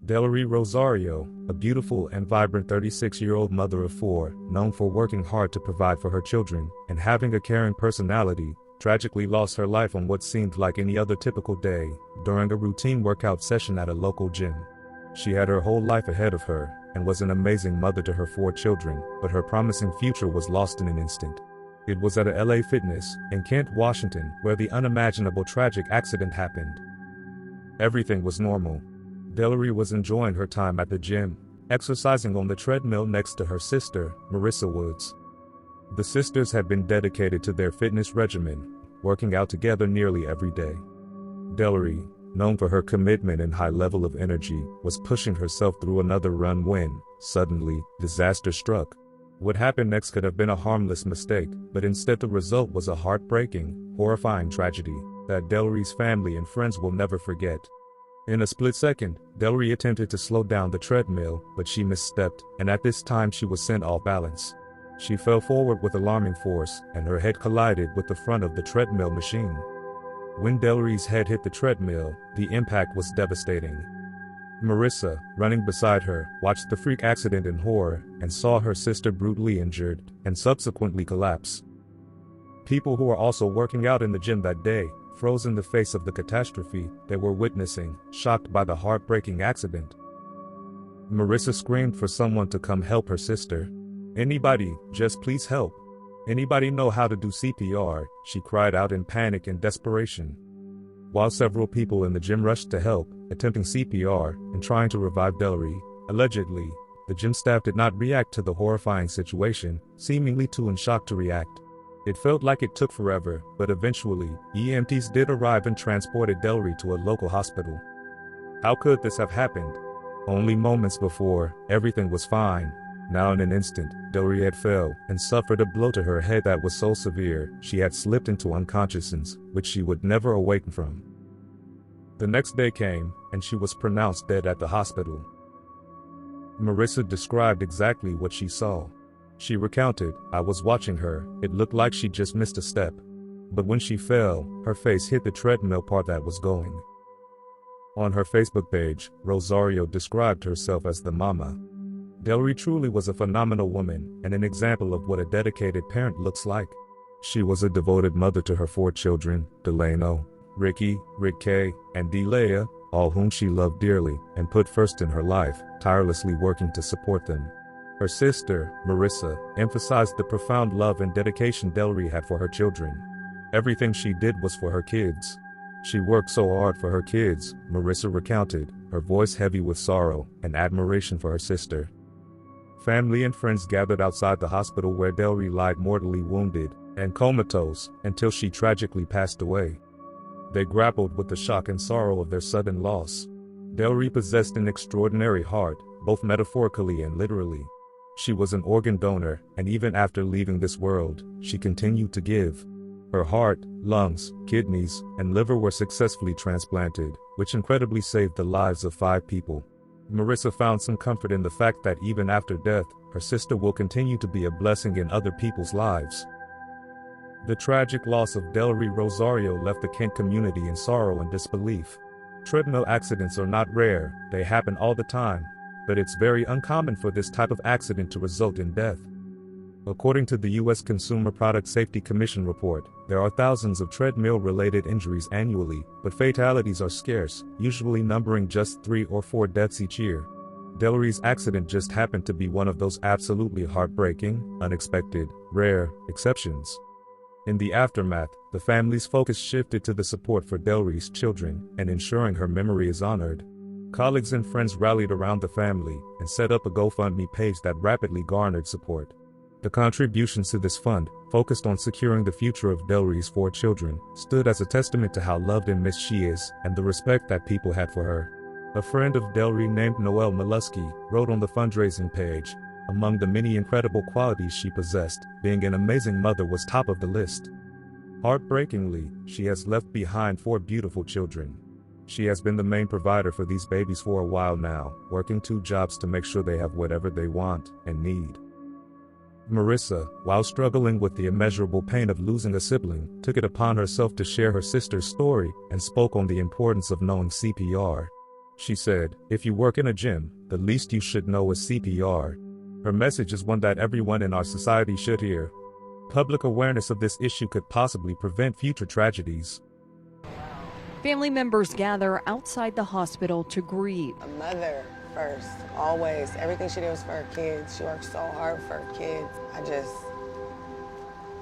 Delrie Rosario, a beautiful and vibrant 36-year-old mother of four, known for working hard to provide for her children and having a caring personality, tragically lost her life on what seemed like any other typical day, during a routine workout session at a local gym. She had her whole life ahead of her, and was an amazing mother to her four children, but her promising future was lost in an instant. It was at a LA Fitness, in Kent, Washington, where the unimaginable tragic accident happened. Everything was normal. Delrie was enjoying her time at the gym, exercising on the treadmill next to her sister, Marissa Woods. The sisters had been dedicated to their fitness regimen, working out together nearly every day. Delrie, known for her commitment and high level of energy, was pushing herself through another run when, suddenly, disaster struck. What happened next could have been a harmless mistake, but instead the result was a heartbreaking, horrifying tragedy that Delrie's family and friends will never forget. In a split second, Delrie attempted to slow down the treadmill, but she misstepped, and at this time she was sent off balance. She fell forward with alarming force, and her head collided with the front of the treadmill machine. When Delrie's head hit the treadmill, the impact was devastating. Marissa, running beside her, watched the freak accident in horror and saw her sister brutally injured and subsequently collapse. People who were also working out in the gym that day froze in the face of the catastrophe they were witnessing, shocked by the heartbreaking accident. Marissa screamed for someone to come help her sister. "Anybody, just please help. Anybody know how to do CPR?" she cried out in panic and desperation. While several people in the gym rushed to help, attempting CPR and trying to revive Delrie, allegedly, the gym staff did not react to the horrifying situation, seemingly too in shock to react. It felt like it took forever, but eventually, EMTs did arrive and transported Delrie to a local hospital. How could this have happened? Only moments before, everything was fine. Now in an instant, Delrie had fell and suffered a blow to her head that was so severe, she had slipped into unconsciousness, which she would never awaken from. The next day came, and she was pronounced dead at the hospital. Marissa described exactly what she saw. She recounted, "I was watching her, it looked like she just missed a step. But when she fell, her face hit the treadmill part that was going." On her Facebook page, Rosario described herself as the mama. Delrie truly was a phenomenal woman, and an example of what a dedicated parent looks like. She was a devoted mother to her four children, Delano, Ricky, Rick K, and Delia, all whom she loved dearly and put first in her life, tirelessly working to support them. Her sister, Marissa, emphasized the profound love and dedication Delrie had for her children. Everything she did was for her kids. She worked so hard for her kids, Marissa recounted, her voice heavy with sorrow and admiration for her sister. Family and friends gathered outside the hospital where Delrie lied mortally wounded and comatose until she tragically passed away. They grappled with the shock and sorrow of their sudden loss. Delrie possessed an extraordinary heart, both metaphorically and literally. She was an organ donor, and even after leaving this world, she continued to give. Her heart, lungs, kidneys, and liver were successfully transplanted, which incredibly saved the lives of 5 people. Marissa found some comfort in the fact that even after death, her sister will continue to be a blessing in other people's lives. The tragic loss of Delrie Rosario left the Kent community in sorrow and disbelief. Treadmill accidents are not rare, they happen all the time, but it's very uncommon for this type of accident to result in death. According to the U.S. Consumer Product Safety Commission report, there are thousands of treadmill-related injuries annually, but fatalities are scarce, usually numbering just 3 or 4 deaths each year. Delrie's accident just happened to be one of those absolutely heartbreaking, unexpected, rare exceptions. In the aftermath, the family's focus shifted to the support for Delrie's children and ensuring her memory is honored. Colleagues and friends rallied around the family and set up a GoFundMe page that rapidly garnered support. The contributions to this fund, focused on securing the future of Delrie's 4 children, stood as a testament to how loved and missed she is and the respect that people had for her. A friend of Delrie named Noelle Molesky wrote on the fundraising page, "Among the many incredible qualities she possessed, being an amazing mother was top of the list. Heartbreakingly, she has left behind 4 beautiful children. She has been the main provider for these babies for a while now, working 2 jobs to make sure they have whatever they want and need." Marissa, while struggling with the immeasurable pain of losing a sibling, took it upon herself to share her sister's story and spoke on the importance of knowing CPR. She said, "If you work in a gym, the least you should know is CPR." Her message is one that everyone in our society should hear. Public awareness of this issue could possibly prevent future tragedies. Family members gather outside the hospital to grieve. A mother first, always. Everything she did was for her kids. She worked so hard for her kids.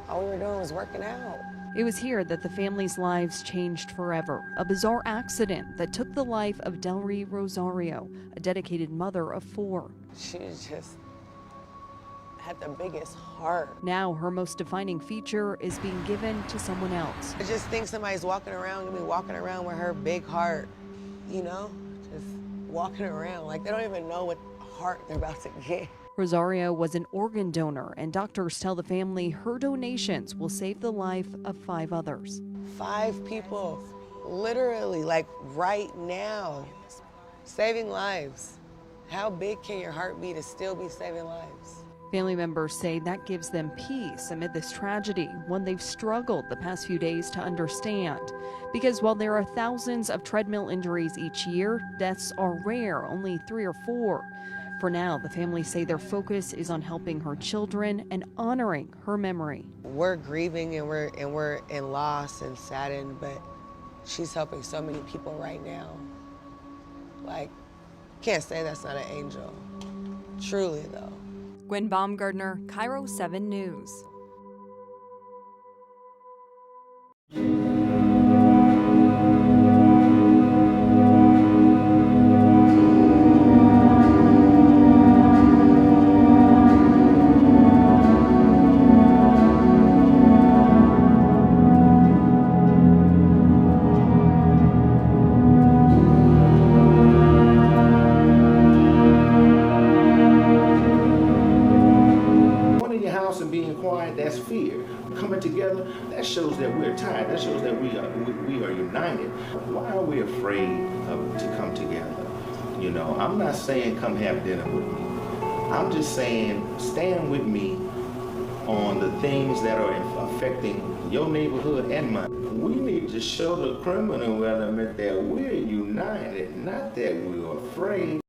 All we were doing was working out. It was here that the family's lives changed forever. A bizarre accident that took the life of Delrie Rosario, a dedicated mother of 4. She just had the biggest heart. Now her most defining feature is being given to someone else. I just think somebody's walking around with her big heart, just walking around like they don't even know what heart they're about to get. Rosario was an organ donor, and doctors tell the family her donations will save the life of 5 others. 5 people, literally, like right now, saving lives. How big can your heart be to still be saving lives? Family members say that gives them peace amid this tragedy, one they've struggled the past few days to understand. Because while there are thousands of treadmill injuries each year, deaths are rare, only 3 or 4. For now, the families say their focus is on helping her children and honoring her memory. We're grieving and we're in loss and saddened, but she's helping so many people right now. Like, can't say that's not an angel. Truly, though. Gwen Baumgardner, Cairo 7 News. And being quiet, that's fear. Coming together, that shows that we're tied. That shows that we are united. Why are we afraid to come together? I'm not saying come have dinner with me. I'm just saying stand with me on the things that are affecting your neighborhood and mine. We need to show the criminal element that we're united, not that we're afraid.